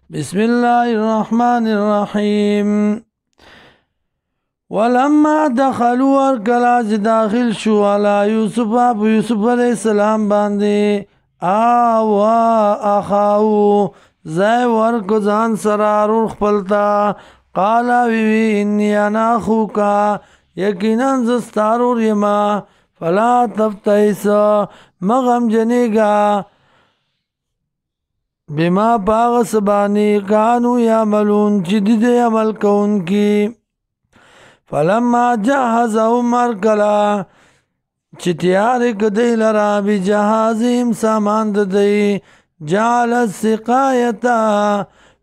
بسم الله الرحمن الرحيم. ولما دخلوا ورکلا چې داخل شو علی یوسف ابو یوسف علیہ السلام باندې آوا اخاو زای ورکو ځان سره رور خپلتا قال وی انی انا اخوکا یقینا زستارور یما فلا تفتئس مغم جنیگا بما باغ سبانی کانو یعملون چې دې عمل کون کی فلما جهزهم مرکلا چې تیار کدی لرا بجهازهم سامان ددی جعل السقایتا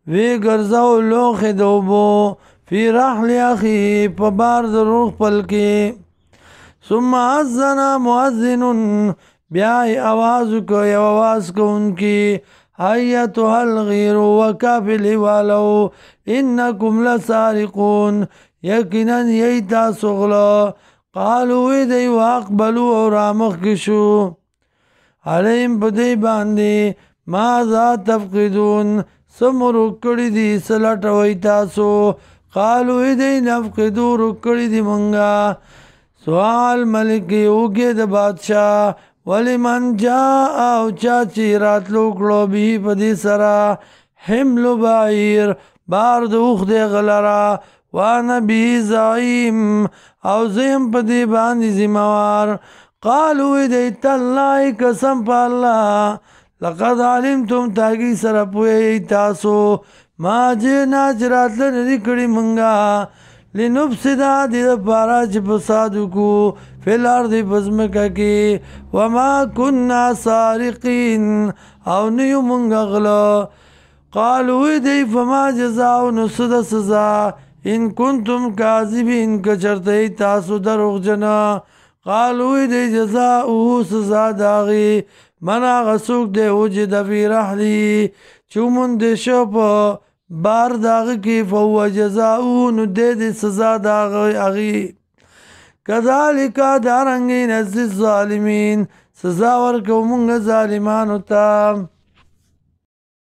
وی ګرځاو لوخ دوبو فی رحل اخی په بار درو خپل کې ثم اذن مؤذن بیا आवाज کو یو आवाज کوونکی ایتها الغیر وکافل والو انکم لسارقون یقینا یی تاسو غلا قالوا دی واقبلوا اور مخکشو علیم بدی باندې ماذا تفقدون سمر کړي دي سلټوي تاسو قالوا دی نفقدو رکړي دي مونږه سوال ملک یوګه د بادشاہ ولمن جاء او چاچی راتلو کړو به پدې سرا حمل بعیر بار دوخ دی غلرا وانا بی زعیم او زیم پدې باندې زموار قالوا دی تالله قسم په الله لقد علمتم تاګي سره پوي تاسو ما جنا جرات لري کړي مونږه لنفسدا دې پارا چې فساد کو فل ارض بزمکه کې وما كنا سارقين او نیو مونږ غلا قالوا دی فما جزاء نسد سزا ان کنتم کاذبین کچرته تاسو دروغ جنا قالوا دی جزاء سزا داغي منا غسوک دی وجد فی رحلی چومون دی شپ بار داغ کی فهو جزاء نو دی سزا داغ اغي کذالک دارنګ نزل الظالمین سزا ورکو مونږ ظالمانو ته